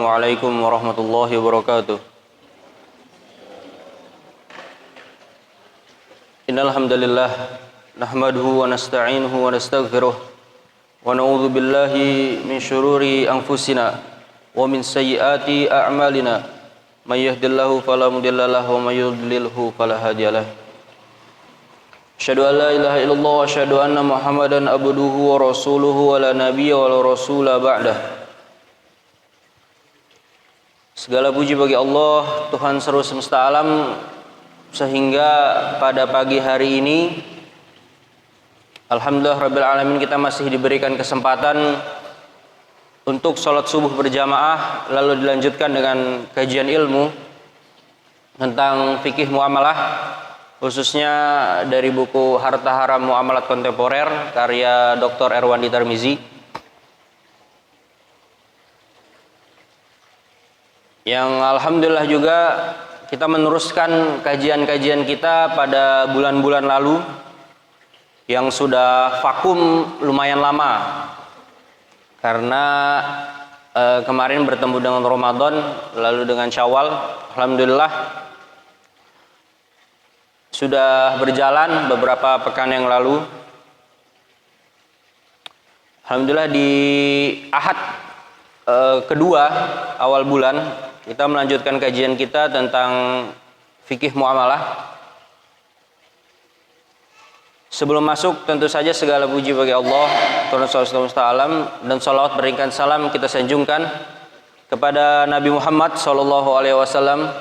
Assalamualaikum warahmatullahi wabarakatuh. Innal hamdalillah nahmaduhu wa nasta'inuhu wa nastaghfiruh wa na'udzu billahi min syururi anfusina wa min sayyiati a'malina. May yahdihillahu fala mudilla lahu wa may yudlilhu fala hadiyalah. Asyhadu an la ilaha illallah wa asyhadu anna Muhammadan abduhu wa rasuluhu wa la nabiyya wa la rasula ba'dah. Segala puji bagi Allah, Tuhan seluruh semesta alam, sehingga pada pagi hari ini alhamdulillah rabbil alamin kita masih diberikan kesempatan untuk sholat subuh berjamaah, lalu dilanjutkan dengan kajian ilmu tentang fikih muamalah, khususnya dari buku Harta Haram Muamalat Kontemporer karya Dr. Erwandi Tarmizi, yang alhamdulillah juga kita meneruskan kajian-kajian kita pada bulan-bulan lalu yang sudah vakum lumayan lama karena kemarin bertemu dengan Ramadan, lalu dengan Syawal. Alhamdulillah sudah berjalan beberapa pekan yang lalu. Alhamdulillah di Ahad kedua awal bulan kita melanjutkan kajian kita tentang fikih muamalah. Sebelum masuk, tentu saja segala puji bagi Allah, Tuhan semesta alam, dan salawat berikan salam kita sanjungkan kepada Nabi Muhammad sallallahu alaihi wasallam.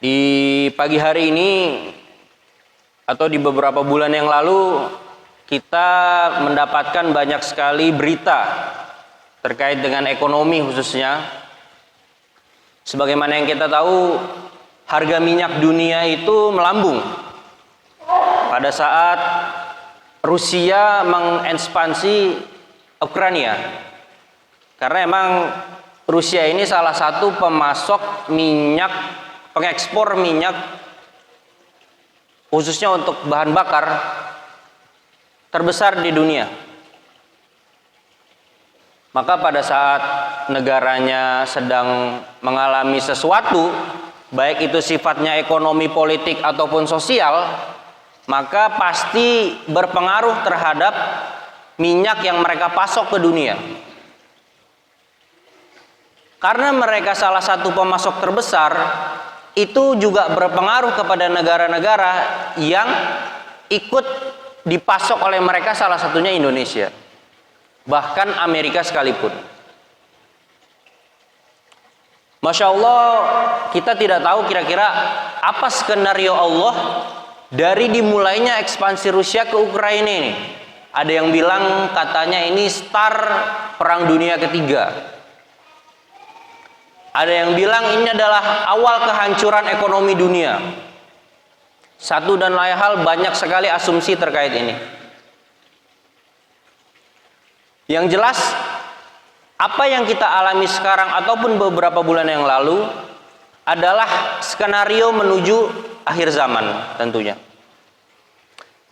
Di pagi hari ini atau di beberapa bulan yang lalu kita mendapatkan banyak sekali berita terkait dengan ekonomi khususnya. Sebagaimana yang kita tahu, harga minyak dunia itu melambung pada saat Rusia mengekspansi Ukraina. Karena emang Rusia ini salah satu pemasok minyak, pengekspor minyak khususnya untuk bahan bakar terbesar di dunia. Maka pada saat negaranya sedang mengalami sesuatu, baik itu sifatnya ekonomi, politik ataupun sosial, maka pasti berpengaruh terhadap minyak yang mereka pasok ke dunia. Karena mereka salah satu pemasok terbesar, itu juga berpengaruh kepada negara-negara yang ikut dipasok oleh mereka, salah satunya Indonesia, bahkan Amerika sekalipun. Masya Allah, kita tidak tahu kira-kira apa skenario Allah dari dimulainya ekspansi Rusia ke Ukraina ini. Ada yang bilang katanya ini start Perang Dunia Ketiga. Ada yang bilang ini adalah awal kehancuran ekonomi dunia. Satu dan lain hal, banyak sekali asumsi terkait ini. Yang jelas, apa yang kita alami sekarang ataupun beberapa bulan yang lalu adalah skenario menuju akhir zaman tentunya.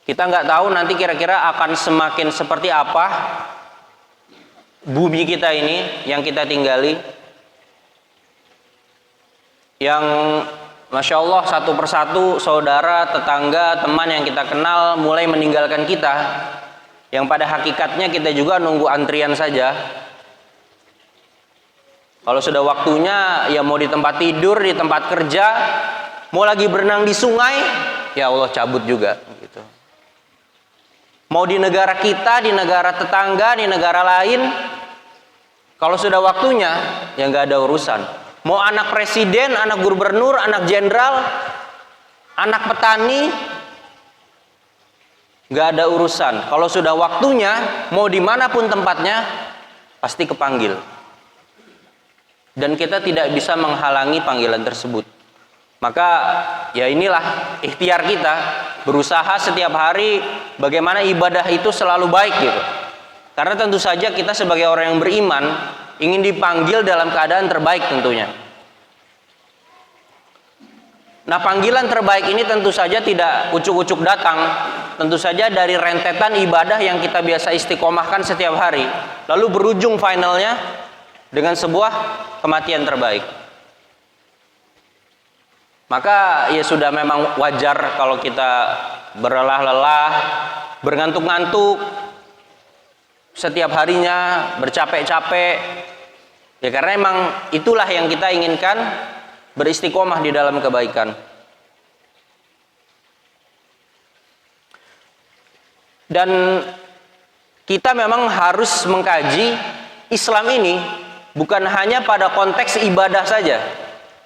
Kita nggak tahu nanti kira-kira akan semakin seperti apa bumi kita ini yang kita tinggali, yang Masya Allah satu persatu saudara, tetangga, teman yang kita kenal mulai meninggalkan kita, yang pada hakikatnya kita juga nunggu antrian saja. Kalau sudah waktunya, ya mau di tempat tidur, di tempat kerja, mau lagi berenang di sungai, ya Allah cabut juga gitu. Mau di negara kita, di negara tetangga, di negara lain, kalau sudah waktunya ya nggak ada urusan. Mau anak presiden, anak gubernur, anak jenderal, anak petani, nggak ada urusan. Kalau sudah waktunya, mau dimanapun tempatnya, pasti kepanggil. Dan kita tidak bisa menghalangi panggilan tersebut. Maka ya inilah ikhtiar kita, berusaha setiap hari bagaimana ibadah itu selalu baik gitu. Karena tentu saja kita sebagai orang yang beriman ingin dipanggil dalam keadaan terbaik tentunya. Nah, panggilan terbaik ini tentu saja tidak ucuk-ucuk datang. Tentu saja dari rentetan ibadah yang kita biasa istiqomahkan setiap hari, lalu berujung finalnya dengan sebuah kematian terbaik. Maka ya sudah memang wajar kalau kita berlelah-lelah, berngantuk-ngantuk setiap harinya, bercapek-capek. Ya karena memang itulah yang kita inginkan, beristiqomah di dalam kebaikan. Dan kita memang harus mengkaji Islam ini bukan hanya pada konteks ibadah saja,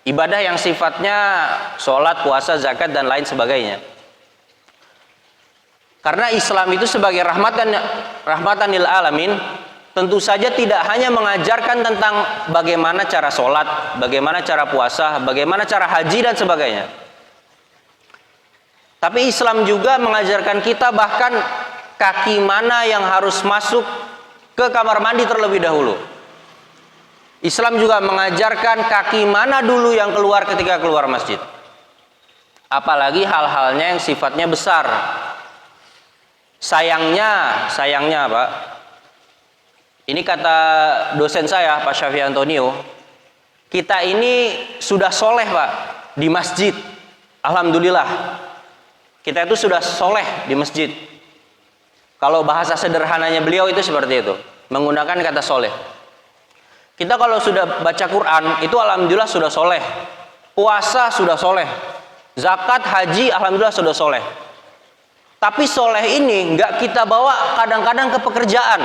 ibadah yang sifatnya sholat, puasa, zakat dan lain sebagainya. Karena Islam itu sebagai rahmatan lil alamin, tentu saja tidak hanya mengajarkan tentang bagaimana cara sholat, bagaimana cara puasa, bagaimana cara haji dan sebagainya. Tapi Islam juga mengajarkan kita bahkan kaki mana yang harus masuk ke kamar mandi terlebih dahulu. Islam juga mengajarkan kaki mana dulu yang keluar ketika keluar masjid. Apalagi hal-halnya yang sifatnya besar. Sayangnya Pak, ini kata dosen saya, Pak Syafi Antonio, kita ini sudah soleh Pak di masjid. Alhamdulillah, kita itu sudah soleh di masjid. Kalau bahasa sederhananya beliau itu seperti itu, menggunakan kata soleh. Kita kalau sudah baca Quran, itu alhamdulillah sudah soleh. Puasa sudah soleh. Zakat, haji, alhamdulillah sudah soleh. Tapi soleh ini nggak kita bawa kadang-kadang ke pekerjaan.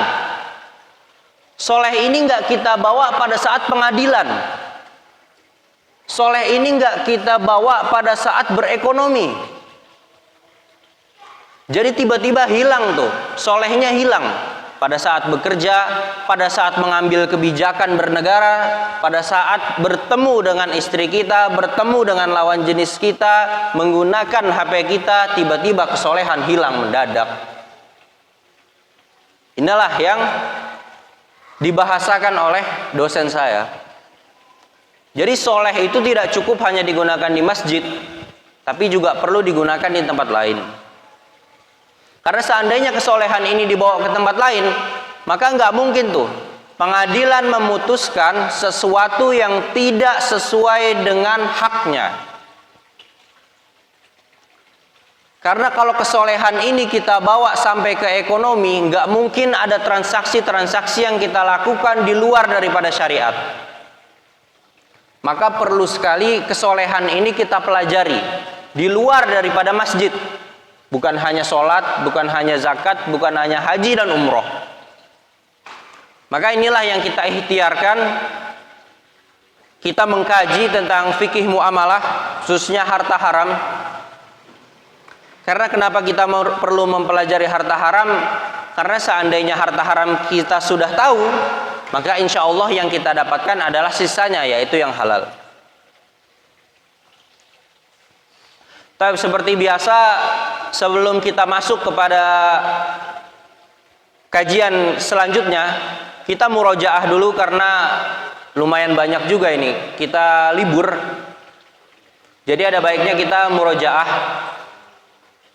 Soleh ini nggak kita bawa pada saat pengadilan. Soleh ini nggak kita bawa pada saat berekonomi. Jadi tiba-tiba hilang tuh, solehnya hilang. Pada saat bekerja, pada saat mengambil kebijakan bernegara, pada saat bertemu dengan istri kita, bertemu dengan lawan jenis kita, menggunakan HP kita, tiba-tiba kesolehan hilang mendadak. Inilah yang dibahasakan oleh dosen saya. Jadi soleh itu tidak cukup hanya digunakan di masjid, tapi juga perlu digunakan di tempat lain. Karena seandainya kesolehan ini dibawa ke tempat lain, maka nggak mungkin tuh pengadilan memutuskan sesuatu yang tidak sesuai dengan haknya. Karena kalau kesolehan ini kita bawa sampai ke ekonomi, nggak mungkin ada transaksi-transaksi yang kita lakukan di luar daripada syariat. Maka perlu sekali kesolehan ini kita pelajari di luar daripada masjid. Bukan hanya sholat, bukan hanya zakat, bukan hanya haji dan umroh. Maka inilah yang kita ikhtiarkan. Kita mengkaji tentang fikih muamalah, khususnya harta haram. Karena kenapa kita perlu mempelajari harta haram? Karena seandainya harta haram kita sudah tahu, maka insya Allah yang kita dapatkan adalah sisanya, yaitu yang halal. Tapi seperti biasa, sebelum kita masuk kepada kajian selanjutnya, kita murojaah dulu karena lumayan banyak juga ini. Kita libur. Jadi ada baiknya kita murojaah.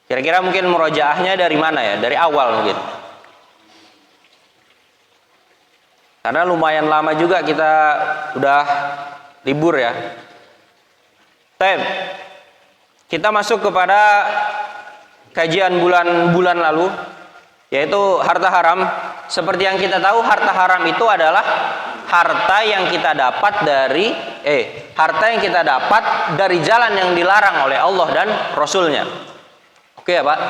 Kira-kira mungkin murojaahnya dari mana ya? Dari awal mungkin. Karena lumayan lama juga kita udah libur ya. Kita masuk kepada kajian bulan lalu, yaitu harta haram. Seperti yang kita tahu, harta haram itu adalah harta yang kita dapat dari jalan yang dilarang oleh Allah dan Rasulnya. Oke ya Pak?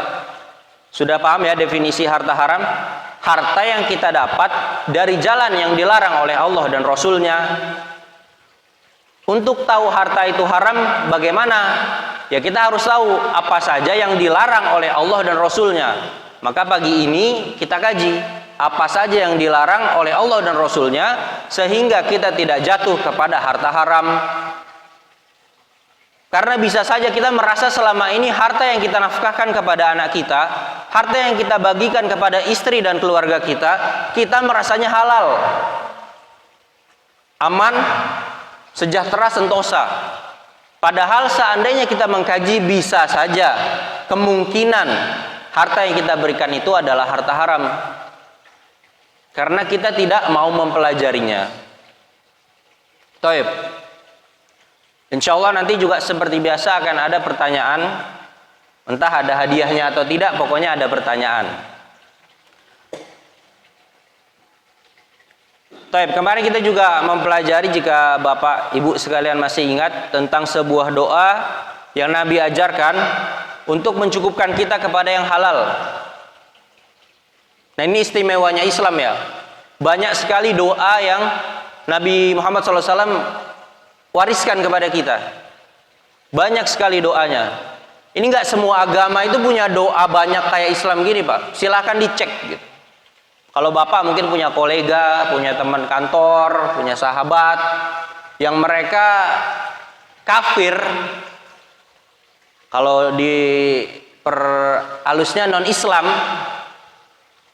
Sudah paham ya definisi harta haram? Harta yang kita dapat dari jalan yang dilarang oleh Allah dan Rasulnya. Untuk tahu harta itu haram bagaimana? Ya kita harus tahu apa saja yang dilarang oleh Allah dan Rasulnya. Maka pagi ini kita kaji apa saja yang dilarang oleh Allah dan Rasulnya, sehingga kita tidak jatuh kepada harta haram. Karena bisa saja kita merasa selama ini harta yang kita nafkahkan kepada anak kita, harta yang kita bagikan kepada istri dan keluarga kita merasanya halal, aman, sejahtera, sentosa. Padahal seandainya kita mengkaji, bisa saja kemungkinan harta yang kita berikan itu adalah harta haram, karena kita tidak mau mempelajarinya. Taib. Insya Allah nanti juga seperti biasa akan ada pertanyaan, entah ada hadiahnya atau tidak, pokoknya ada pertanyaan. Taib, kemarin kita juga mempelajari, jika Bapak Ibu sekalian masih ingat, tentang sebuah doa yang Nabi ajarkan untuk mencukupkan kita kepada yang halal. Nah, ini istimewanya Islam ya. Banyak sekali doa yang Nabi Muhammad SAW wariskan kepada kita. Banyak sekali doanya. Ini nggak semua agama itu punya doa banyak kayak Islam gini, Pak. Silahkan dicek gitu. Kalau Bapak mungkin punya kolega, punya teman kantor, punya sahabat yang mereka kafir, kalau di halusnya non Islam,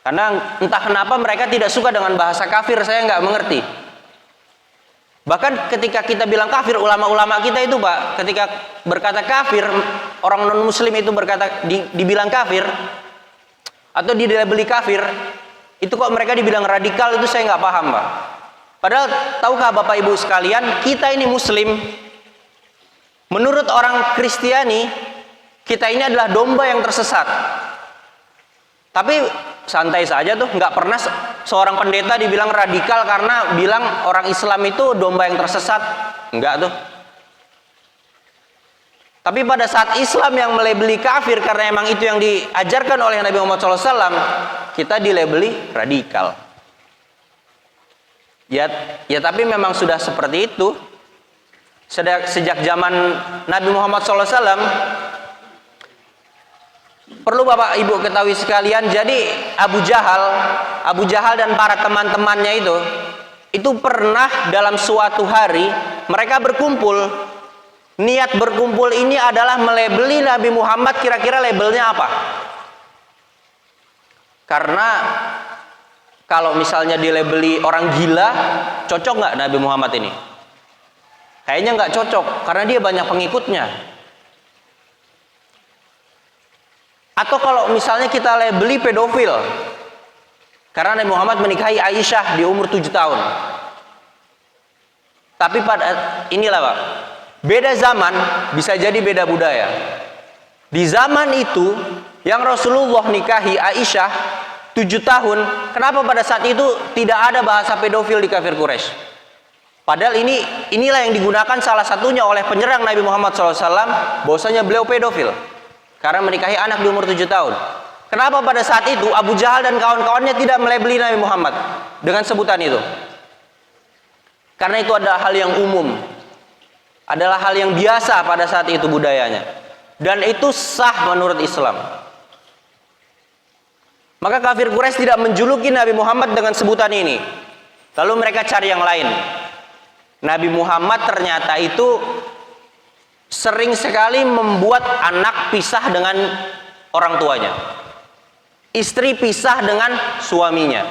karena entah kenapa mereka tidak suka dengan bahasa kafir, saya nggak mengerti. Bahkan ketika kita bilang kafir, ulama-ulama kita itu, Pak, ketika berkata kafir, orang non Muslim itu berkata dibilang kafir atau dilabeli kafir, itu kok mereka dibilang radikal, itu saya nggak paham, Pak. Padahal tahukah Bapak Ibu sekalian, kita ini Muslim, menurut orang Kristiani, kita ini adalah domba yang tersesat. Tapi santai saja tuh, nggak pernah seorang pendeta dibilang radikal karena bilang orang Islam itu domba yang tersesat. Enggak tuh. Tapi pada saat Islam yang melabeli kafir karena emang itu yang diajarkan oleh Nabi Muhammad SAW, kita dilabeli radikal. Ya tapi memang sudah seperti itu. Sejak zaman Nabi Muhammad SAW, perlu Bapak Ibu ketahui sekalian, jadi Abu Jahal dan para teman-temannya itu pernah dalam suatu hari mereka berkumpul. Niat berkumpul ini adalah melabeli Nabi Muhammad, kira-kira labelnya apa? Karena kalau misalnya dilabeli orang gila, cocok nggak Nabi Muhammad ini? Kayaknya nggak cocok, karena dia banyak pengikutnya. Atau kalau misalnya kita labeli pedofil, karena Nabi Muhammad menikahi Aisyah di umur 7 tahun. Tapi inilah Pak, beda zaman bisa jadi beda budaya. Di zaman itu yang Rasulullah nikahi Aisyah 7 tahun, kenapa pada saat itu tidak ada bahasa pedofil di kafir Quraisy? Padahal inilah yang digunakan salah satunya oleh penyerang Nabi Muhammad SAW, bahwasanya beliau pedofil karena menikahi anak di umur 7 tahun. Kenapa pada saat itu Abu Jahal dan kawan-kawannya tidak melabeli Nabi Muhammad dengan sebutan itu? Karena itu adalah hal yang umum, adalah hal yang biasa pada saat itu budayanya, dan itu sah menurut Islam. Maka kafir Quraisy tidak menjuluki Nabi Muhammad dengan sebutan ini. Lalu mereka cari yang lain. Nabi Muhammad ternyata itu sering sekali membuat anak pisah dengan orang tuanya, istri pisah dengan suaminya,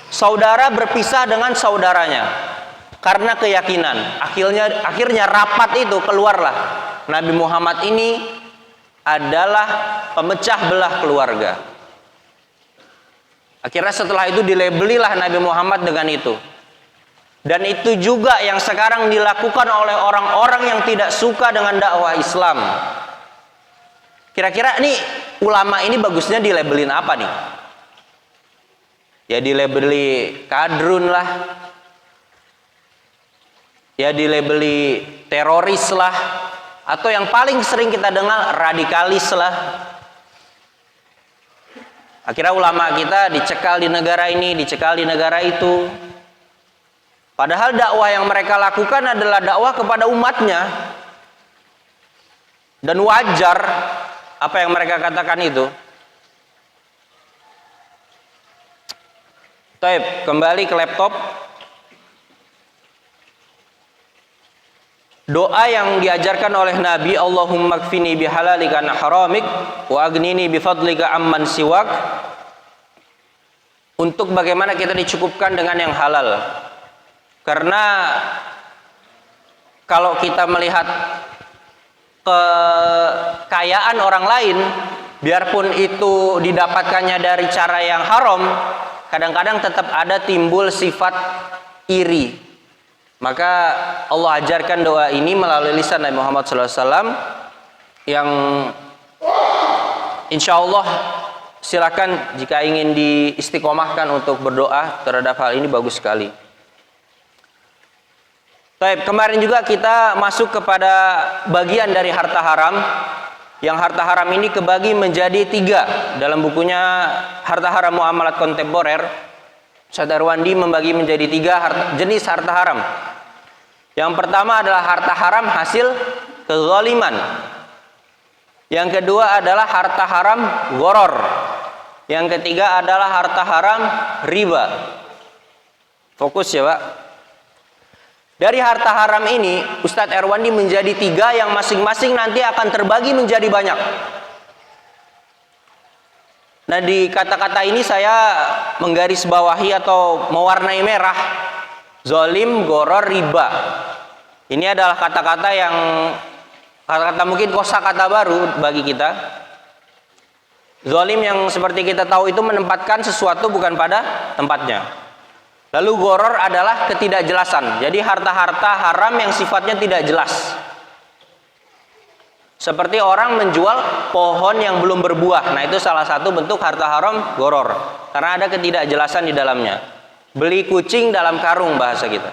saudara berpisah dengan saudaranya, karena keyakinan. Akhirnya rapat itu keluarlah Nabi Muhammad ini adalah pemecah belah keluarga. Akhirnya setelah itu dilabelilah Nabi Muhammad dengan itu. Dan itu juga yang sekarang dilakukan oleh orang-orang yang tidak suka dengan dakwah Islam. Kira-kira nih ulama ini bagusnya dilabelin apa nih? Ya dilabeli kadrun lah, ya dilabeli teroris lah, atau yang paling sering kita dengar radikalis lah. Akhirnya ulama kita dicekal di negara ini, dicekal di negara itu. Padahal dakwah yang mereka lakukan adalah dakwah kepada umatnya. Dan wajar apa yang mereka katakan itu. Taib, kembali ke laptop. Doa yang diajarkan oleh Nabi, Allahumma kfini bihalalika an haramik wa agnini bifadlika amman siwak, untuk bagaimana kita dicukupkan dengan yang halal. Karena kalau kita melihat kekayaan orang lain, biarpun itu didapatkannya dari cara yang haram, kadang-kadang tetap ada timbul sifat iri. Maka Allah ajarkan doa ini melalui lisan Nabi Muhammad SAW, yang insya Allah silakan jika ingin diistiqomahkan untuk berdoa terhadap hal ini, bagus sekali. Baik, kemarin juga kita masuk kepada bagian dari harta haram. Yang harta haram ini kebagi menjadi 3. Dalam bukunya Harta Haram Muamalat Kontemporer, Ustaz Erwandi membagi menjadi 3 jenis harta haram. Yang pertama adalah harta haram hasil kezaliman. Yang kedua adalah harta haram gharar. Yang ketiga adalah harta haram riba. Fokus ya Pak. Dari harta haram ini, Ustadz Erwandi menjadi 3 yang masing-masing nanti akan terbagi menjadi banyak. Nah, di kata-kata ini saya menggarisbawahi atau mewarnai merah zalim, gharar, riba. Ini adalah kata-kata yang mungkin kosakata baru bagi kita. Zalim yang seperti kita tahu itu menempatkan sesuatu bukan pada tempatnya. Lalu gharar adalah ketidakjelasan. Jadi harta-harta haram yang sifatnya tidak jelas. Seperti orang menjual pohon yang belum berbuah. Nah, itu salah satu bentuk harta haram gharar. Karena ada ketidakjelasan di dalamnya. Beli kucing dalam karung bahasa kita.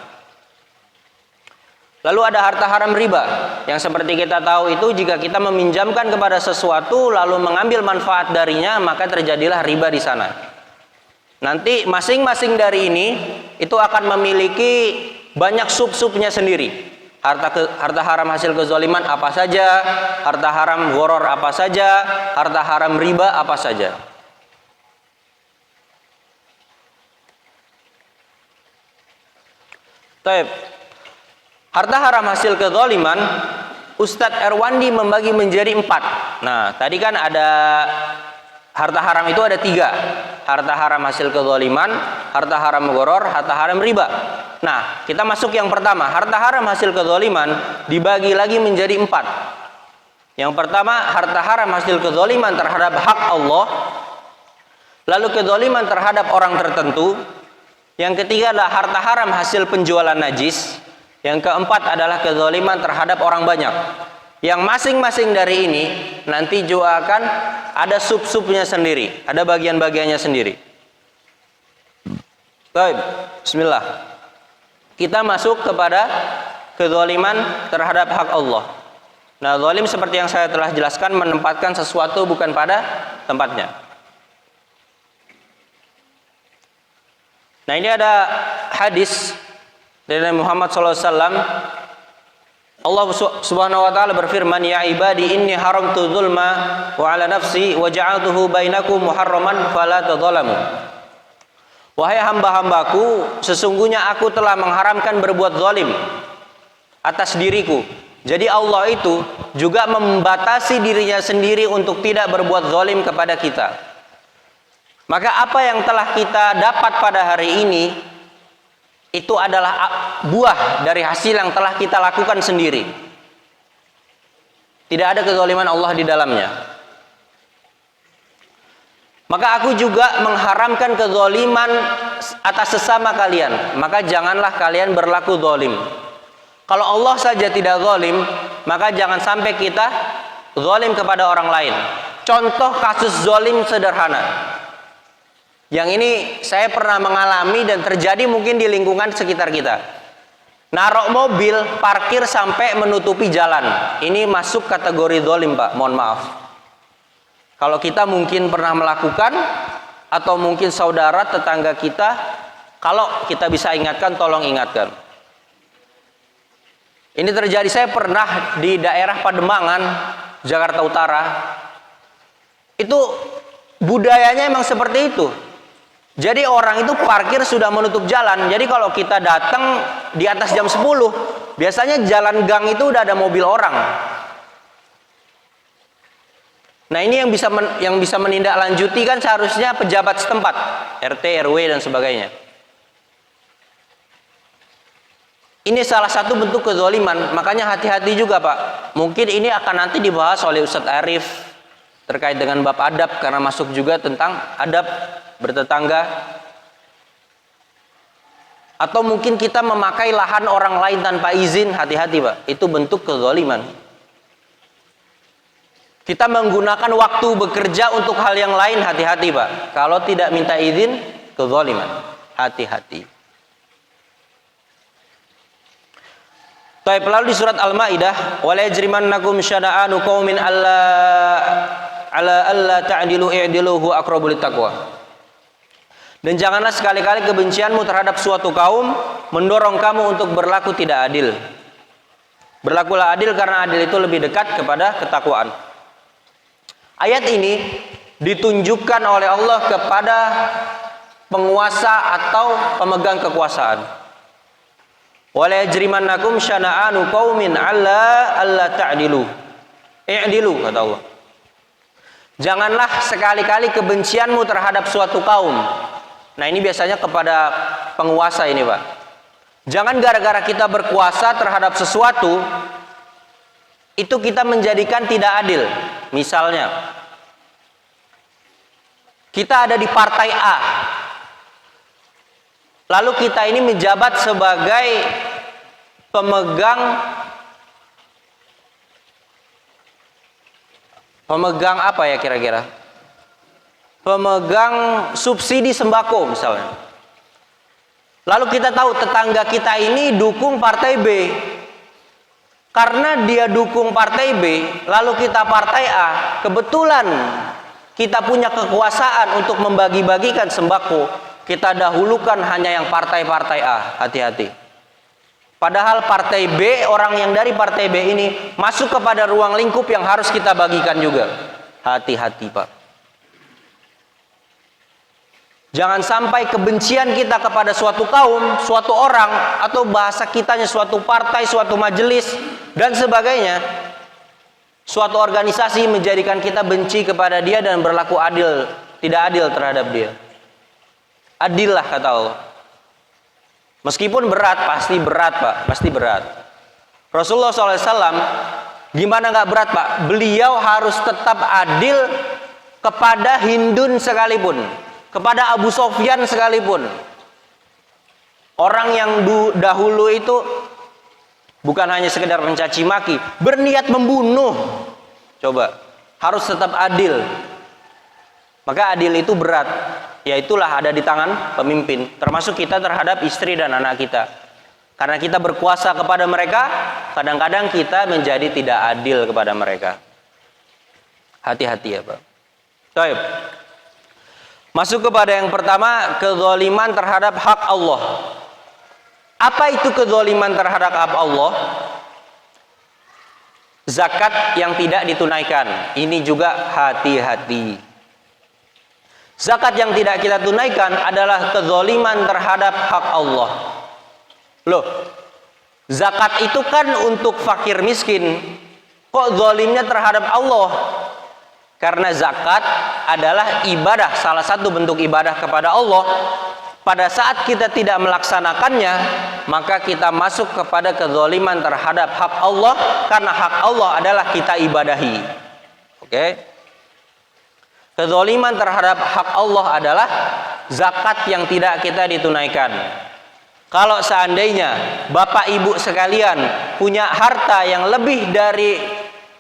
Lalu ada harta haram riba. Yang seperti kita tahu itu jika kita meminjamkan kepada sesuatu lalu mengambil manfaat darinya, maka terjadilah riba di sana. Nanti masing-masing dari ini itu akan memiliki banyak sub-subnya sendiri. Harta haram hasil kezaliman apa saja, harta haram gharar apa saja, harta haram riba apa saja. Baik. Harta haram hasil kezaliman Ustadz Erwandi membagi menjadi 4. Nah, tadi kan ada harta haram itu ada 3. Harta haram hasil kezaliman, harta haram gharar, harta haram riba. Nah, kita masuk yang pertama. Harta haram hasil kezaliman dibagi lagi menjadi 4. Yang pertama, harta haram hasil kezaliman terhadap hak Allah. Lalu kezaliman terhadap orang tertentu. Yang ketiga adalah harta haram hasil penjualan najis. Yang keempat adalah kezaliman terhadap orang banyak. Yang masing-masing dari ini nanti juga akan ada sub-subnya sendiri, ada bagian-bagiannya sendiri. Baik, bismillah. Kita masuk kepada kezaliman terhadap hak Allah. Nah, zalim seperti yang saya telah jelaskan menempatkan sesuatu bukan pada tempatnya. Nah, ini ada hadis dari Nabi Muhammad SAW. Allah Subhanahu wa taala berfirman, "Ya ibadi inni haramtu dzulma wa 'ala nafsi wa ja'altuhu bainakum muharraman fala tadzalamu." Wahai hamba-hambaku, sesungguhnya aku telah mengharamkan berbuat zalim atas diriku. Jadi Allah itu juga membatasi dirinya sendiri untuk tidak berbuat zalim kepada kita. Maka apa yang telah kita dapat pada hari ini itu adalah buah dari hasil yang telah kita lakukan sendiri. Tidak ada kezaliman Allah di dalamnya. Maka aku juga mengharamkan kezaliman atas sesama kalian. Maka janganlah kalian berlaku zalim. Kalau Allah saja tidak zalim, maka jangan sampai kita zalim kepada orang lain. Contoh kasus zalim sederhana. Yang ini saya pernah mengalami dan terjadi mungkin di lingkungan sekitar kita. Narok mobil, parkir sampai menutupi jalan. Ini masuk kategori zalim, Pak. Mohon maaf. Kalau kita mungkin pernah melakukan, atau mungkin saudara, tetangga kita, kalau kita bisa ingatkan, tolong ingatkan. Ini terjadi, saya pernah di daerah Pademangan, Jakarta Utara. Itu budayanya emang seperti itu. Jadi orang itu parkir sudah menutup jalan. Jadi kalau kita datang di atas jam 10, biasanya jalan gang itu udah ada mobil orang. Nah, ini yang bisa menindaklanjuti kan seharusnya pejabat setempat, RT, RW dan sebagainya. Ini salah satu bentuk kezaliman, makanya hati-hati juga Pak. Mungkin ini akan nanti dibahas oleh Ustadz Arif terkait dengan bab adab, karena masuk juga tentang adab bertetangga. Atau mungkin kita memakai lahan orang lain tanpa izin, hati-hati Pak. Itu bentuk kezaliman. Kita menggunakan waktu bekerja untuk hal yang lain, hati-hati Pak. Kalau tidak minta izin, kezaliman. Hati-hati. Baik, lalu di surat Al-Maidah, wala yajrimannakum syana'anu qaumin alla ta'dilu i'dilu huwa aqrabu littaqwa. Dan janganlah sekali-kali kebencianmu terhadap suatu kaum mendorong kamu untuk berlaku tidak adil. Berlakulah adil karena adil itu lebih dekat kepada ketakwaan. Ayat ini ditunjukkan oleh Allah kepada penguasa atau pemegang kekuasaan. Wala yajrimannakum syana'anu qaumin alla ta'dilu. I'dilu kata Allah. Janganlah sekali-kali kebencianmu terhadap suatu kaum. Nah, ini biasanya kepada penguasa ini, Pak. Jangan gara-gara kita berkuasa terhadap sesuatu itu kita menjadikan tidak adil. Misalnya, kita ada di partai A. Lalu kita ini menjabat sebagai pemegang apa ya kira-kira? Pemegang subsidi sembako misalnya. Lalu kita tahu tetangga kita ini dukung partai B. Karena dia dukung partai B, lalu kita partai A, kebetulan kita punya kekuasaan untuk membagi-bagikan sembako. Kita dahulukan hanya yang partai-partai A, hati-hati. Padahal partai B, orang yang dari partai B ini masuk kepada ruang lingkup yang harus kita bagikan juga. Hati-hati Pak. Jangan sampai kebencian kita kepada suatu kaum, suatu orang, atau bahasa kitanya suatu partai, suatu majelis, dan sebagainya, suatu organisasi menjadikan kita benci kepada dia dan berlaku adil, tidak adil terhadap dia. Adillah kata Allah. Meskipun berat, pasti berat Pak, pasti berat. Rasulullah SAW gimana nggak berat Pak? Beliau harus tetap adil kepada Hindun sekalipun, kepada Abu Sofyan sekalipun. Orang yang dahulu itu bukan hanya sekedar mencaci maki, berniat membunuh. Coba, harus tetap adil. Maka adil itu berat. Ya itulah ada di tangan pemimpin, termasuk kita terhadap istri dan anak kita. Karena kita berkuasa kepada mereka, kadang-kadang kita menjadi tidak adil kepada mereka. Hati-hati ya Pak. Baik. Masuk kepada yang pertama, kezaliman terhadap hak Allah. Apa itu kezaliman terhadap hak Allah? Zakat yang tidak ditunaikan. Ini juga hati-hati. Zakat yang tidak kita tunaikan adalah kezaliman terhadap hak Allah. Loh, zakat itu kan untuk fakir miskin. Kok zalimnya terhadap Allah? Karena zakat adalah ibadah, salah satu bentuk ibadah kepada Allah. Pada saat kita tidak melaksanakannya, maka kita masuk kepada kezaliman terhadap hak Allah, karena hak Allah adalah kita ibadahi. Oke? Kezaliman terhadap hak Allah adalah zakat yang tidak kita ditunaikan. Kalau seandainya Bapak Ibu sekalian punya harta yang lebih dari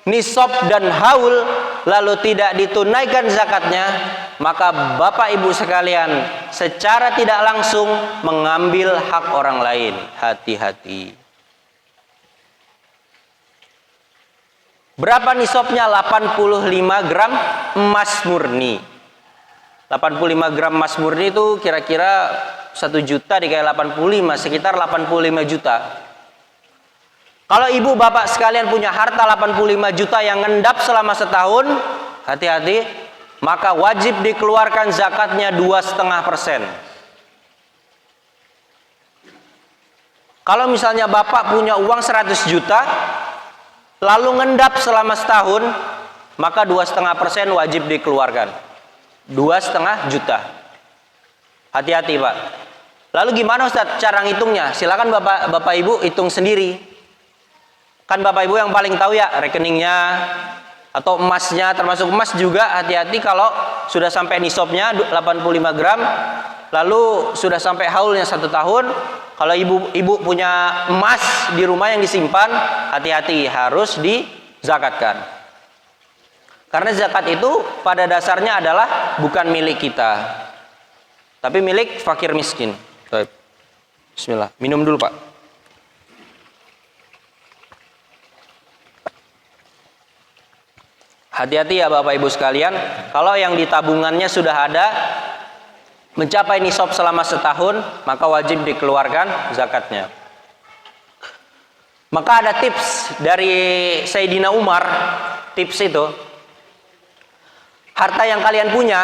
nisab dan haul, lalu tidak ditunaikan zakatnya, maka Bapak Ibu sekalian secara tidak langsung mengambil hak orang lain. Hati-hati. Berapa nisabnya? 85 gram emas murni. 85 gram emas murni itu kira-kira 1 juta dikali 85, sekitar 85 juta. Kalau ibu bapak sekalian punya harta 85 juta yang ngendap selama setahun, hati-hati, maka wajib dikeluarkan zakatnya 2,5%. Kalau misalnya bapak punya uang 100 juta, lalu ngendap selama setahun, maka 2,5% wajib dikeluarkan. 2,5 juta. Hati-hati Pak. Lalu gimana Ustadz cara ngitungnya? Silakan Bapak Ibu hitung sendiri. Kan Bapak Ibu yang paling tahu ya rekeningnya atau emasnya, termasuk emas juga hati-hati kalau sudah sampai nisabnya 85 gram, lalu sudah sampai haulnya 1 tahun. Kalau ibu punya emas di rumah yang disimpan, hati-hati harus dizakatkan. Karena zakat itu pada dasarnya adalah bukan milik kita, tapi milik fakir miskin. Baik. Bismillah, minum dulu Pak. Hati-hati ya Bapak Ibu sekalian, kalau yang di tabungannya sudah ada mencapai nisab selama setahun, maka wajib dikeluarkan zakatnya. Maka ada tips dari Sayyidina Umar, tips itu, harta yang kalian punya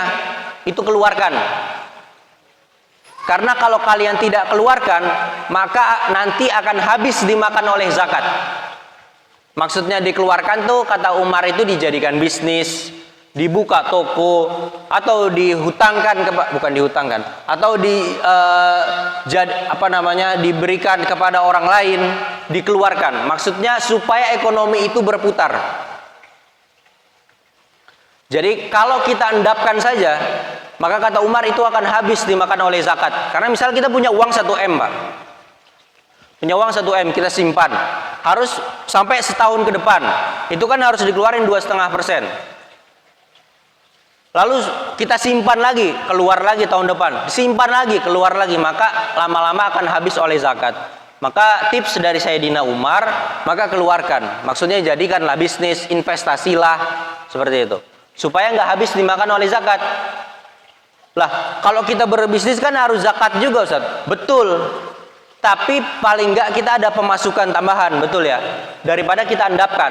itu keluarkan. Karena kalau kalian tidak keluarkan, maka nanti akan habis dimakan oleh zakat. Maksudnya dikeluarkan tuh kata Umar itu dijadikan bisnis, dibuka toko, atau dihutangkan, bukan dihutangkan, atau diberikan kepada orang lain, dikeluarkan. Maksudnya supaya ekonomi itu berputar. Jadi kalau kita endapkan saja, maka kata Umar itu akan habis dimakan oleh zakat. Karena misal kita punya uang 1M Pak, punya uang 1M kita simpan, harus sampai setahun ke depan, itu kan harus dikeluarin 2,5%. Lalu kita simpan lagi, keluar lagi tahun depan, simpan lagi, keluar lagi, maka lama-lama akan habis oleh zakat. Maka tips dari Sayyidina Umar, maka keluarkan. Maksudnya jadikanlah bisnis, investasilah, seperti itu, supaya nggak habis dimakan oleh zakat. Lah, kalau kita berbisnis kan harus zakat juga Ustaz. Betul. Tapi paling nggak kita ada pemasukan tambahan, betul ya? Daripada kita endapkan.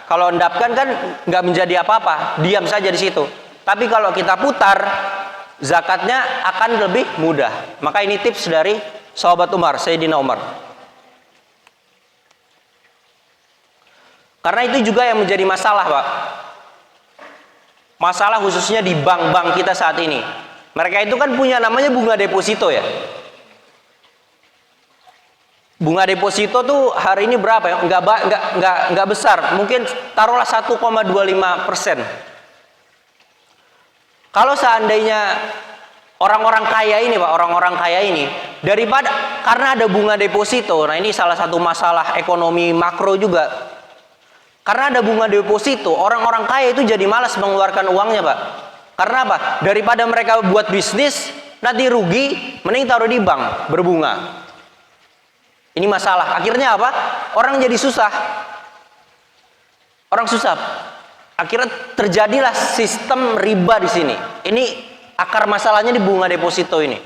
Kalau endapkan kan nggak menjadi apa-apa, diam saja di situ. Tapi kalau kita putar, zakatnya akan lebih mudah. Maka ini tips dari sahabat Umar, Sayyidina Umar. Karena itu juga yang menjadi masalah Pak. Masalah khususnya di bank-bank kita saat ini. Mereka itu kan punya namanya bunga deposito ya. Bunga deposito tuh hari ini berapa ya? Enggak besar. Mungkin taruhlah 1,25%. Kalau seandainya orang-orang kaya ini Pak, orang-orang kaya ini, karena ada bunga deposito, nah ini salah satu masalah ekonomi makro juga. Karena ada bunga deposito, orang-orang kaya itu jadi malas mengeluarkan uangnya Pak. Karena apa? Daripada mereka buat bisnis, nanti rugi, mending taruh di bank, berbunga. Ini masalah. Akhirnya apa? Orang jadi susah. Orang susah. Akhirnya terjadilah sistem riba di sini. Ini akar masalahnya di bunga deposito ini.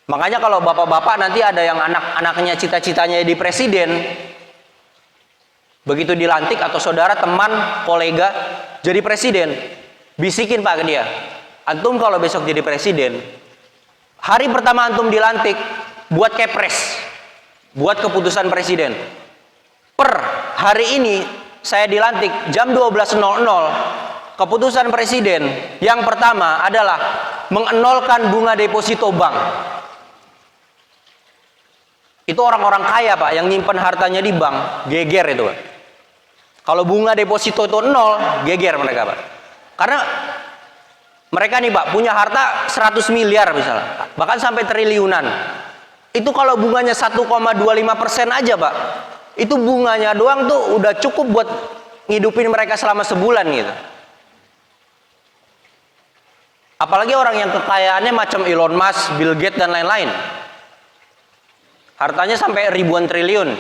Makanya kalau bapak-bapak nanti ada yang anak-anaknya cita-citanya jadi presiden, begitu dilantik atau saudara, teman, kolega jadi presiden, bisikin Pak ke dia, antum kalau besok jadi presiden, hari pertama antum dilantik, buat kepres, buat keputusan presiden. Per hari ini saya dilantik jam 12.00, keputusan presiden yang pertama adalah mengenolkan bunga deposito bank. Itu orang-orang kaya Pak, yang nyimpen hartanya di bank, geger itu Pak. Kalau bunga deposito itu 0, geger mereka Pak. Karena mereka nih Pak punya harta 100 miliar misalnya, bahkan sampai triliunan. Itu kalau bunganya 1,25% aja Pak, itu bunganya doang tuh udah cukup buat ngidupin mereka selama sebulan gitu. Apalagi orang yang kekayaannya macam Elon Musk, Bill Gates dan lain-lain, hartanya sampai ribuan triliun.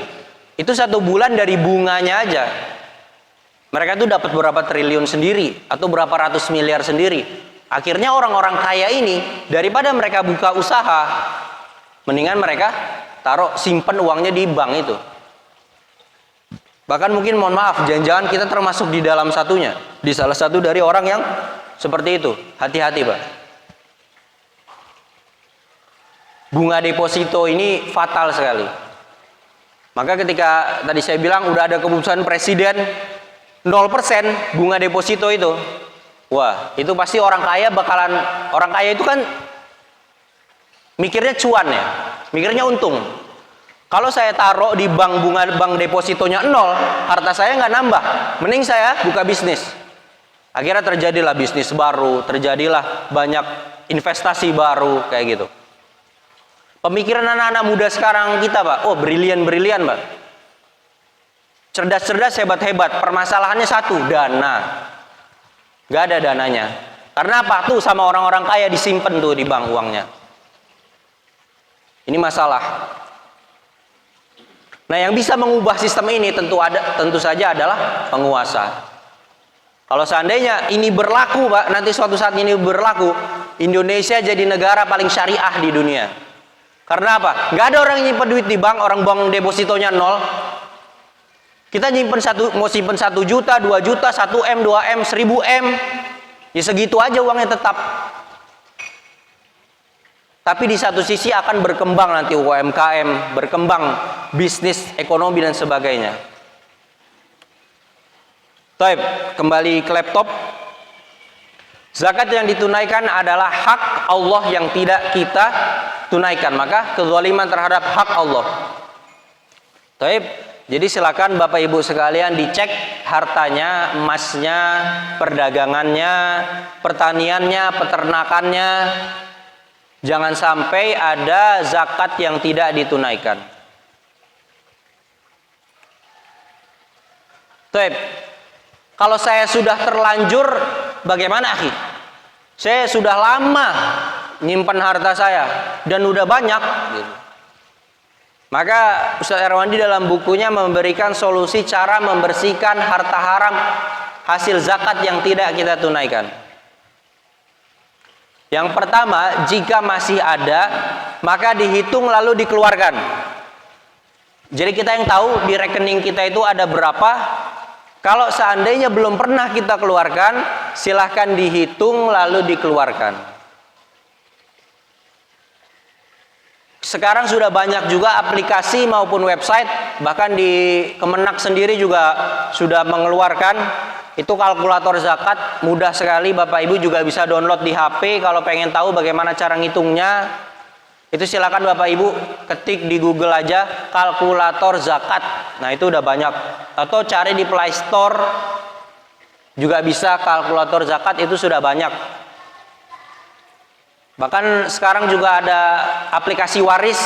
Itu satu bulan dari bunganya aja mereka tuh dapat berapa triliun sendiri atau berapa ratus miliar sendiri. Akhirnya orang-orang kaya ini daripada mereka buka usaha, mendingan mereka simpen uangnya di bank itu. Bahkan mungkin mohon maaf, jangan-jangan kita termasuk di dalam satunya, di salah satu dari orang yang seperti itu. Hati-hati Pak. Bunga deposito ini fatal sekali. Maka ketika tadi saya bilang udah ada keputusan presiden 0% bunga deposito itu, wah itu pasti orang kaya itu kan Mikirnya cuan ya, mikirnya untung. Kalau saya taruh di bank bunga bank depositonya 0, harta saya nggak nambah. Mending saya buka bisnis. Akhirnya terjadilah bisnis baru, terjadilah banyak investasi baru kayak gitu. Pemikiran anak-anak muda sekarang kita, Pak, oh brilian-brilian, Pak. Cerdas-cerdas, hebat-hebat. Permasalahannya satu, dana. Nggak ada dananya. Karena apa? Tuh sama orang-orang kaya disimpan tuh di bank uangnya. Ini masalah. Nah, yang bisa mengubah sistem ini tentu saja adalah penguasa. Kalau seandainya ini berlaku, Pak, nanti suatu saat ini berlaku, Indonesia jadi negara paling syariah di dunia. Karena apa? Nggak ada orang yang nyimpen duit di bank, orang bank depositonya 0. Kita nyimpen mau simpen 1 juta, 2 juta, 1 M, 2 M, 1000 M. Ya segitu aja uangnya tetap. Tapi di satu sisi akan berkembang nanti UMKM, berkembang bisnis, ekonomi dan sebagainya. Baik, kembali ke laptop. Zakat yang ditunaikan adalah hak Allah yang tidak kita tunaikan. Maka kezaliman terhadap hak Allah. Baik, jadi silakan Bapak Ibu sekalian dicek hartanya, emasnya, perdagangannya, pertaniannya, peternakannya. Jangan sampai ada zakat yang tidak ditunaikan. Baik. Kalau saya sudah terlanjur, bagaimana, akhi? Saya sudah lama nyimpan harta saya dan udah banyak. Gitu. Maka Ustaz Erwandi dalam bukunya memberikan solusi cara membersihkan harta haram hasil zakat yang tidak kita tunaikan. Yang pertama, jika masih ada, maka dihitung lalu dikeluarkan. Jadi kita yang tahu di rekening kita itu ada berapa. Kalau seandainya belum pernah kita keluarkan, silahkan dihitung lalu dikeluarkan. Sekarang sudah banyak juga aplikasi maupun website, bahkan di Kemenak sendiri juga sudah mengeluarkan itu kalkulator zakat. Mudah sekali, Bapak Ibu juga bisa download di HP. Kalau pengen tahu bagaimana cara ngitungnya, itu silakan Bapak Ibu ketik di Google aja kalkulator zakat. Nah, itu udah banyak. Atau cari di Play Store juga bisa kalkulator zakat, itu sudah banyak. Bahkan sekarang juga ada aplikasi waris.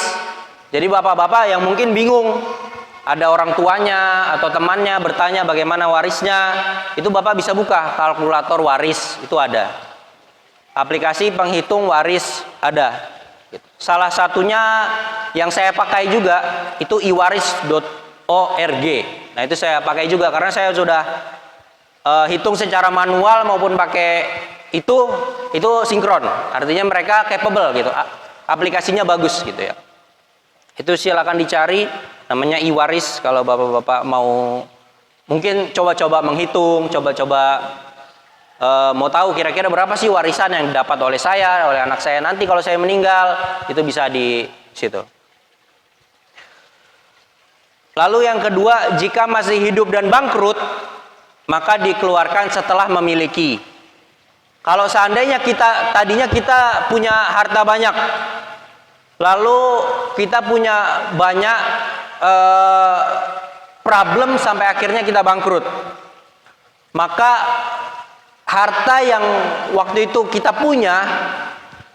Jadi bapak-bapak yang mungkin bingung, ada orang tuanya atau temannya bertanya bagaimana warisnya, itu Bapak bisa buka kalkulator waris, itu ada. Aplikasi penghitung waris ada. Salah satunya yang saya pakai juga itu iwaris.org. Nah, itu saya pakai juga karena saya sudah hitung secara manual maupun pakai itu sinkron. Artinya mereka capable gitu. Aplikasinya bagus gitu ya. Itu silakan dicari, namanya iwaris kalau bapak-bapak mau mungkin coba-coba menghitung, coba-coba mau tahu kira-kira berapa sih warisan yang dapat oleh saya, oleh anak saya nanti kalau saya meninggal, itu bisa di situ. Lalu yang kedua, jika masih hidup dan bangkrut, maka dikeluarkan setelah memiliki. Kalau seandainya tadinya kita punya harta banyak, lalu kita punya banyak problem sampai akhirnya kita bangkrut, maka harta yang waktu itu kita punya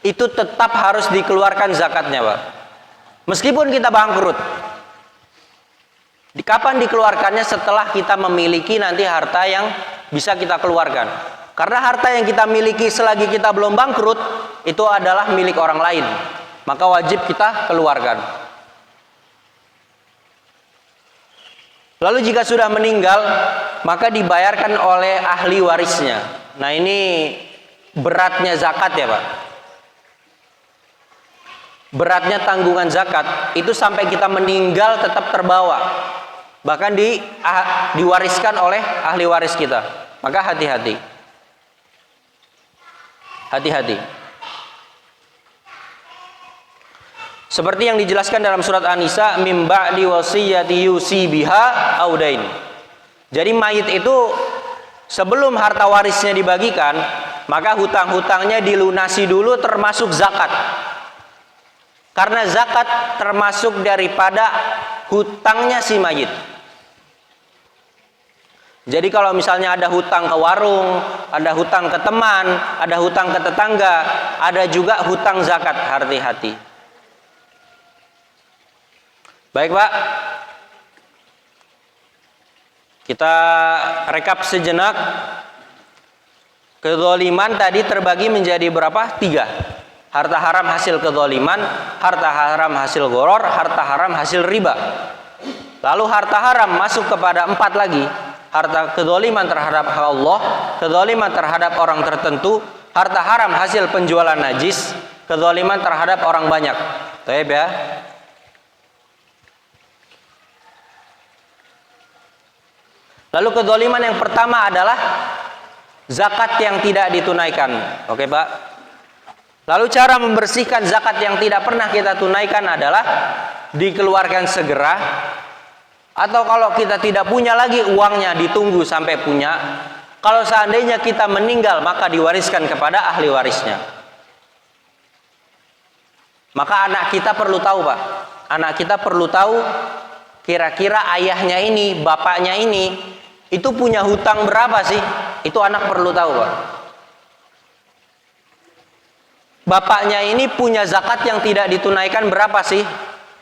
itu tetap harus dikeluarkan zakatnya, Pak. Meskipun kita bangkrut. Kapan dikeluarkannya? Setelah kita memiliki nanti harta yang bisa kita keluarkan. Karena harta yang kita miliki selagi kita belum bangkrut itu adalah milik orang lain, maka wajib kita keluarkan. Lalu jika sudah meninggal, maka dibayarkan oleh ahli warisnya. Nah, ini beratnya zakat ya, Pak. Beratnya tanggungan zakat itu sampai kita meninggal tetap terbawa. Bahkan diwariskan oleh ahli waris kita. Maka hati-hati. Hati-hati. Seperti yang dijelaskan dalam surat An-Nisa, mim ba'di wasiyati yusi biha audain. Jadi mayit itu sebelum harta warisnya dibagikan, maka hutang-hutangnya dilunasi dulu termasuk zakat. Karena zakat termasuk daripada hutangnya si mayit. Jadi kalau misalnya ada hutang ke warung, ada hutang ke teman, ada hutang ke tetangga, ada juga hutang zakat, hati-hati. Baik Pak, kita rekap sejenak. Kezaliman tadi terbagi menjadi berapa? 3. Harta haram hasil kezaliman, harta haram hasil gharar, harta haram hasil riba. Lalu harta haram masuk kepada 4 lagi. Harta kezaliman terhadap Allah, kezaliman terhadap orang tertentu, harta haram hasil penjualan najis, kezaliman terhadap orang banyak. Baik ya. Lalu kezaliman yang pertama adalah zakat yang tidak ditunaikan. Oke Pak. Lalu cara membersihkan zakat yang tidak pernah kita tunaikan adalah dikeluarkan segera. Atau kalau kita tidak punya lagi uangnya, ditunggu sampai punya. Kalau seandainya kita meninggal, maka diwariskan kepada ahli warisnya. Maka anak kita perlu tahu Pak. Anak kita perlu tahu kira-kira ayahnya ini, bapaknya ini, itu punya hutang berapa sih? Itu anak perlu tahu Pak. Bapaknya ini punya zakat yang tidak ditunaikan berapa sih?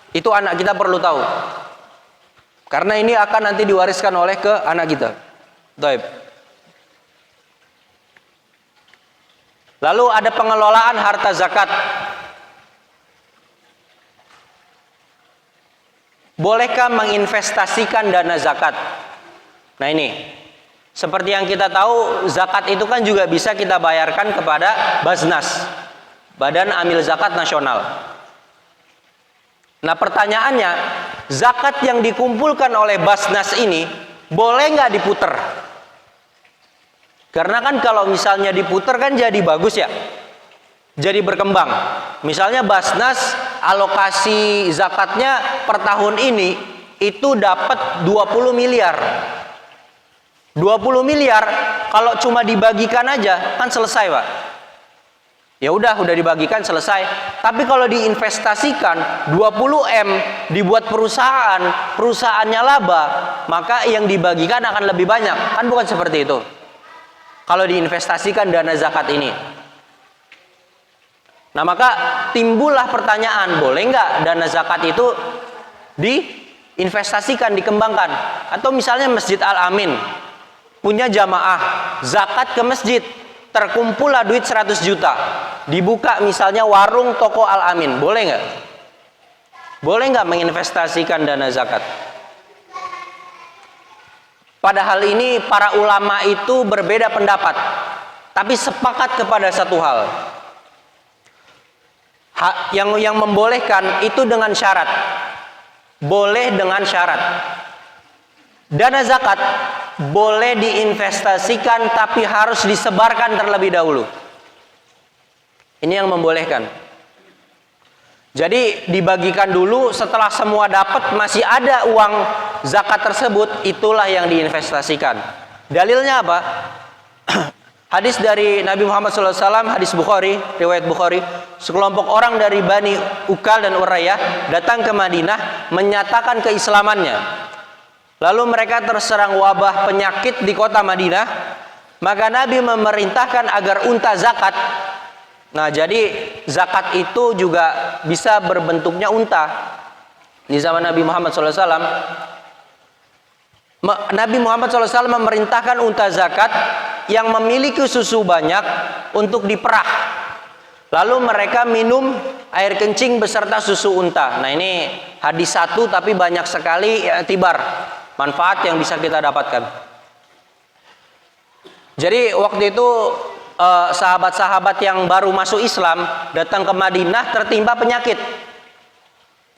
Itu anak kita perlu tahu. Karena ini akan nanti diwariskan oleh ke anak kita. Baik. Lalu ada pengelolaan harta zakat. Bolehkah menginvestasikan dana zakat? Nah ini, seperti yang kita tahu, zakat itu kan juga bisa kita bayarkan kepada Basnas, Badan Amil Zakat Nasional. Nah pertanyaannya, zakat yang dikumpulkan oleh Basnas ini boleh nggak diputer? Karena kan kalau misalnya diputer kan jadi bagus ya, jadi berkembang. Misalnya Basnas alokasi zakatnya per tahun ini itu dapat 20 miliar. 20 miliar kalau cuma dibagikan aja kan selesai Pak. Ya udah dibagikan selesai. Tapi kalau diinvestasikan 20 M dibuat perusahaan, perusahaannya laba, maka yang dibagikan akan lebih banyak. Kan bukan seperti itu. Kalau diinvestasikan dana zakat ini. Nah maka timbullah pertanyaan, boleh nggak dana zakat itu diinvestasikan, dikembangkan? Atau misalnya Masjid Al-Amin punya jamaah zakat ke masjid, terkumpullah duit 100 juta, dibuka misalnya warung toko Al-Amin, boleh nggak? Boleh nggak menginvestasikan dana zakat? Padahal ini para ulama itu berbeda pendapat, tapi sepakat kepada satu hal. Yang membolehkan itu dengan syarat. Boleh dengan syarat. Dana zakat boleh diinvestasikan tapi harus disebarkan terlebih dahulu. Ini yang membolehkan. Jadi dibagikan dulu, setelah semua dapat masih ada uang zakat tersebut, itulah yang diinvestasikan. Dalilnya apa? Hadis dari Nabi Muhammad SAW, hadis Bukhari, riwayat Bukhari, sekelompok orang dari Bani Ukal dan Urayyah datang ke Madinah menyatakan keislamannya. Lalu mereka terserang wabah penyakit di kota Madinah, maka Nabi memerintahkan agar unta zakat. Nah, jadi zakat itu juga bisa berbentuknya unta. Di zaman Nabi Muhammad SAW, Nabi Muhammad SAW memerintahkan unta zakat yang memiliki susu banyak untuk diperah. Lalu mereka minum air kencing beserta susu unta. Nah ini hadis satu tapi banyak sekali i'tibar, manfaat yang bisa kita dapatkan. Jadi waktu itu sahabat-sahabat yang baru masuk Islam datang ke Madinah tertimpa penyakit.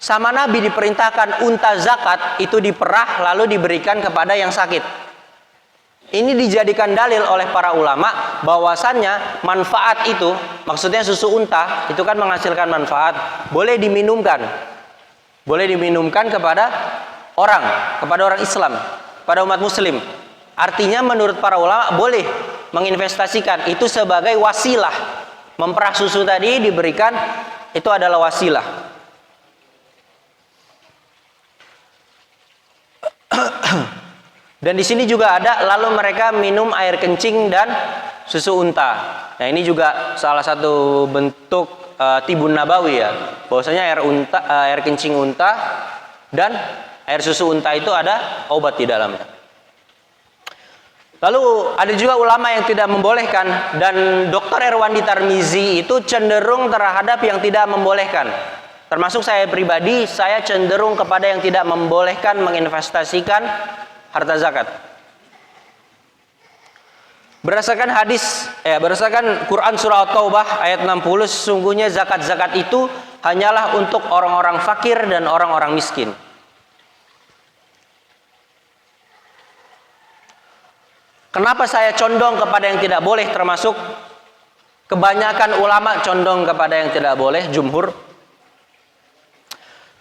Sama Nabi diperintahkan unta zakat itu diperah lalu diberikan kepada yang sakit. Ini dijadikan dalil oleh para ulama bahwasannya manfaat itu, maksudnya susu unta itu kan menghasilkan manfaat, boleh diminumkan. Boleh diminumkan kepada orang Islam, pada umat muslim. Artinya menurut para ulama boleh menginvestasikan itu sebagai wasilah. Memperah susu tadi diberikan itu adalah wasilah. Dan di sini juga ada lalu mereka minum air kencing dan susu unta. Nah, ini juga salah satu bentuk tibun nabawi ya. Bahwasanya air kencing unta dan air susu unta itu ada obat di dalamnya. Lalu ada juga ulama yang tidak membolehkan, dan Dr. Erwandi Tarmizi itu cenderung terhadap yang tidak membolehkan. Termasuk saya pribadi, saya cenderung kepada yang tidak membolehkan menginvestasikan harta zakat. Berdasarkan Quran surah At-Taubah ayat 60, sesungguhnya zakat-zakat itu hanyalah untuk orang-orang fakir dan orang-orang miskin. Kenapa saya condong kepada yang tidak boleh, termasuk kebanyakan ulama condong kepada yang tidak boleh, jumhur?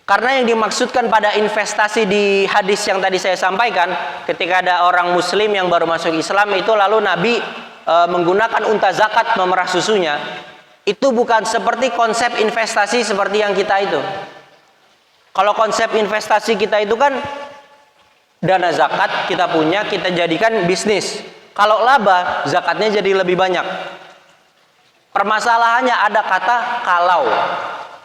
Karena yang dimaksudkan pada investasi di hadis yang tadi saya sampaikan, ketika ada orang muslim yang baru masuk Islam itu lalu Nabi menggunakan unta zakat memerah susunya, itu bukan seperti konsep investasi seperti yang kita itu. Kalau konsep investasi kita itu kan dana zakat kita punya, kita jadikan bisnis. Kalau laba, zakatnya jadi lebih banyak. Permasalahannya ada kata kalau.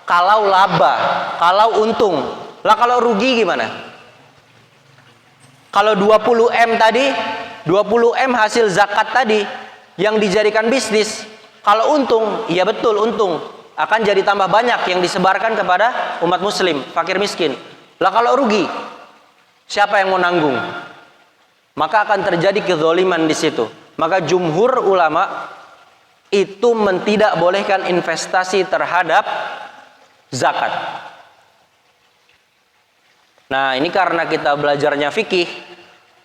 Kalau laba, kalau untung. Lah kalau rugi gimana? Kalau 20M tadi, 20M hasil zakat tadi yang dijadikan bisnis, kalau untung, iya betul untung. Akan jadi tambah banyak yang disebarkan kepada umat muslim, fakir miskin. Lah kalau rugi, siapa yang mau nanggung? Maka akan terjadi kezaliman di situ. Maka jumhur ulama itu tidak bolehkan investasi terhadap zakat. Nah, ini karena kita belajarnya fikih,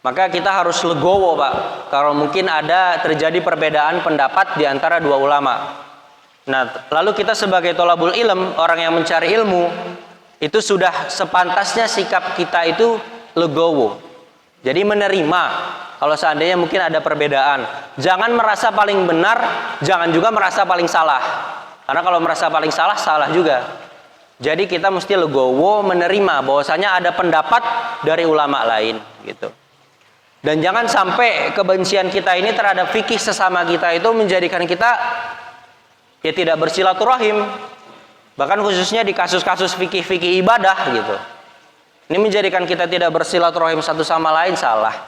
maka kita harus legowo, Pak. Kalau mungkin ada terjadi perbedaan pendapat di antara dua ulama. Nah, lalu kita sebagai tholabul ilm, orang yang mencari ilmu, itu sudah sepantasnya sikap kita itu legowo. Jadi menerima kalau seandainya mungkin ada perbedaan. Jangan merasa paling benar, jangan juga merasa paling salah. Karena kalau merasa paling salah, salah juga. Jadi kita mesti legowo menerima bahwasanya ada pendapat dari ulama lain gitu. Dan jangan sampai kebencian kita ini terhadap fikih sesama kita itu menjadikan kita ya tidak bersilaturahim. Bahkan khususnya di kasus-kasus fikih-fikih ibadah gitu. Ini menjadikan kita tidak bersilaturahim satu sama lain, salah.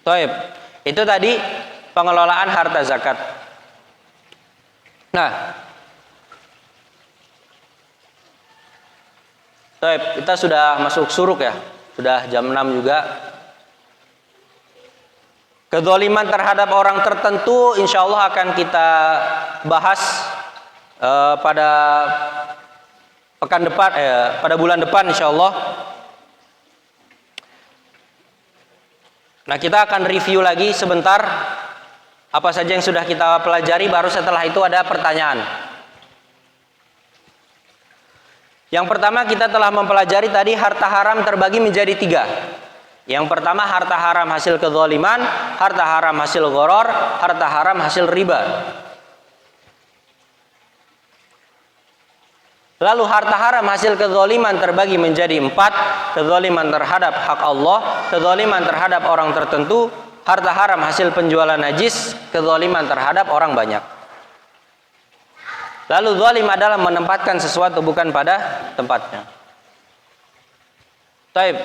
Taib. Itu tadi pengelolaan harta zakat. Nah, taib, kita sudah masuk suruk ya. Sudah jam 6 juga. Kezaliman terhadap orang tertentu insya Allah akan kita bahas pada pekan depan, pada bulan depan insya Allah. Nah, kita akan review lagi sebentar apa saja yang sudah kita pelajari, baru setelah itu ada pertanyaan. Yang pertama, kita telah mempelajari tadi harta haram terbagi menjadi 3. Yang pertama, harta haram hasil kezaliman, harta haram hasil gharar, harta haram hasil riba. Lalu harta haram hasil kezaliman terbagi menjadi 4. Kezaliman terhadap hak Allah, kezaliman terhadap orang tertentu, harta haram hasil penjualan najis, kezaliman terhadap orang banyak. Lalu zalim adalah menempatkan sesuatu bukan pada tempatnya. Taib.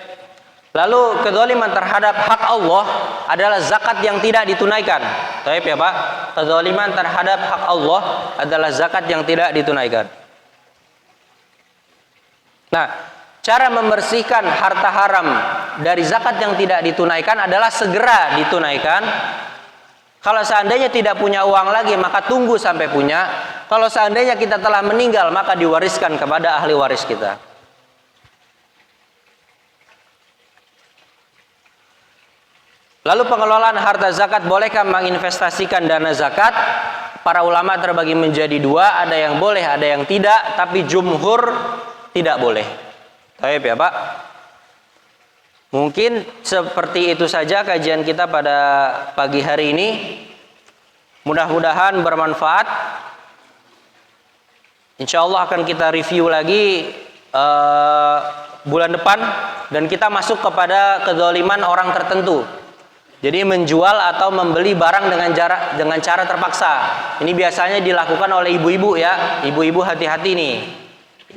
Lalu kezaliman terhadap hak Allah adalah zakat yang tidak ditunaikan. Taib ya Pak. Kezaliman terhadap hak Allah adalah zakat yang tidak ditunaikan. Nah, cara membersihkan harta haram dari zakat yang tidak ditunaikan adalah segera ditunaikan. Kalau seandainya tidak punya uang lagi, maka tunggu sampai punya. Kalau seandainya kita telah meninggal, maka diwariskan kepada ahli waris kita. Lalu pengelolaan harta zakat, bolehkah menginvestasikan dana zakat? Para ulama terbagi menjadi 2, ada yang boleh, ada yang tidak, tapi jumhur tidak boleh. Baik ya Pak. Mungkin seperti itu saja kajian kita pada pagi hari ini. Mudah-mudahan bermanfaat. Insya Allah akan kita review lagi bulan depan dan kita masuk kepada kezaliman orang tertentu. Jadi menjual atau membeli barang dengan cara terpaksa. Ini biasanya dilakukan oleh ibu-ibu ya. Ibu-ibu hati-hati nih.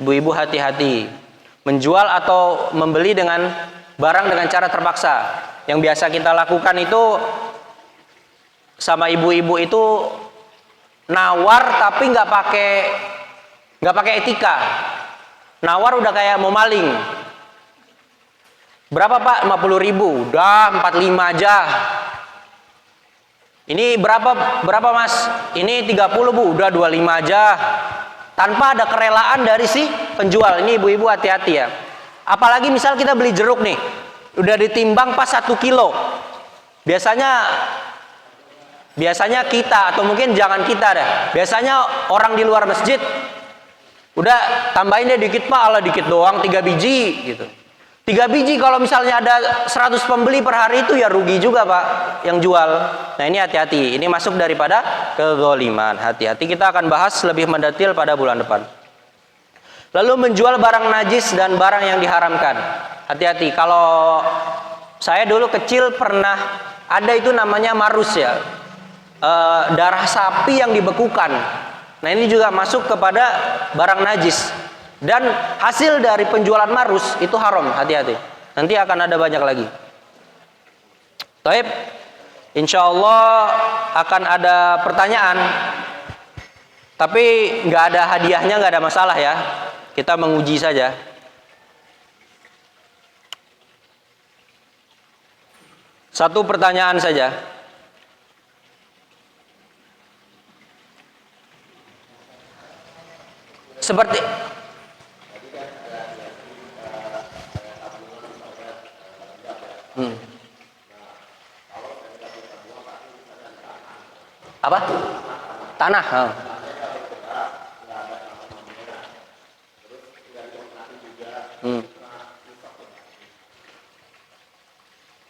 Ibu-ibu hati-hati. Menjual atau membeli dengan barang dengan cara terpaksa. Yang biasa kita lakukan itu sama ibu-ibu itu nawar tapi nggak pakai etika. Nawar udah kayak mau maling. Berapa Pak? 50.000. Udah 45 aja. Ini berapa Mas? Ini 30 Bu. Udah 25 aja. Tanpa ada kerelaan dari si penjual. Ini ibu-ibu hati-hati ya. Apalagi misal kita beli jeruk nih. Udah ditimbang pas 1 kilo. Biasanya kita, atau mungkin jangan kita dah. Biasanya orang di luar masjid, udah tambahin deh dikit Pak, ala dikit doang, 3 biji gitu. 3 biji kalau misalnya ada 100 pembeli per hari itu ya rugi juga Pak yang jual. Nah ini hati-hati, ini masuk daripada kezaliman. Hati-hati, kita akan bahas lebih mendetil pada bulan depan. Lalu menjual barang najis dan barang yang diharamkan. Hati-hati, kalau saya dulu kecil pernah ada itu namanya marus ya. Darah sapi yang dibekukan. Nah ini juga masuk kepada barang najis. Dan hasil dari penjualan marus itu haram, hati-hati. Nanti akan ada banyak lagi. Baik, insya Allah akan ada pertanyaan. Tapi nggak ada hadiahnya, nggak ada masalah ya. Kita menguji saja. Satu pertanyaan saja. Seperti apa? Tanah.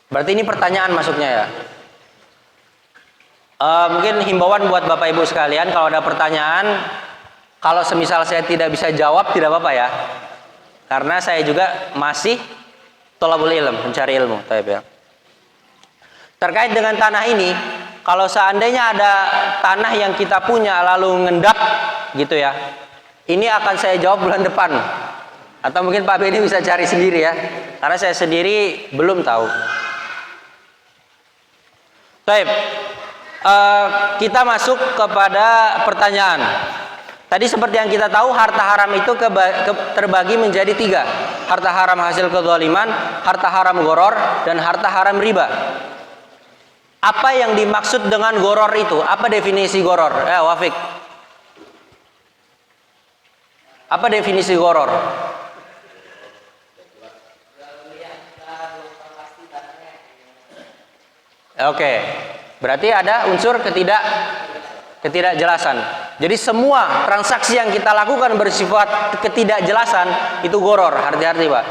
Berarti ini pertanyaan masuknya ya. Mungkin himbauan buat Bapak Ibu sekalian, kalau ada pertanyaan, kalau semisal saya tidak bisa jawab tidak apa-apa ya. Karena saya juga masih thalabul ilm, mencari ilmu, ya. Terkait dengan tanah ini, kalau seandainya ada tanah yang kita punya lalu ngendap gitu ya. Ini akan saya jawab bulan depan. Atau mungkin Pak Beni bisa cari sendiri ya. Karena saya sendiri belum tahu. Baik. Kita masuk kepada pertanyaan. Tadi seperti yang kita tahu, harta haram itu terbagi menjadi 3. Harta haram hasil kezaliman, harta haram goror, dan harta haram riba. Apa yang dimaksud dengan goror itu? Apa definisi goror? Wafik. Apa definisi goror? Oke. Berarti ada unsur ketidakjelasan. Jadi semua transaksi yang kita lakukan bersifat ketidakjelasan itu goror, hati-hati Pak.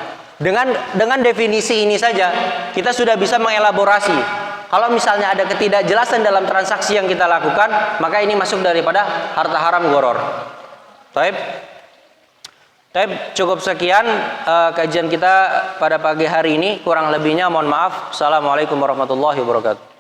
Dengan definisi ini saja kita sudah bisa mengelaborasi. Kalau misalnya ada ketidakjelasan dalam transaksi yang kita lakukan, maka ini masuk daripada harta haram goror. Baik, cukup sekian kajian kita pada pagi hari ini. Kurang lebihnya mohon maaf. Assalamualaikum warahmatullahi wabarakatuh.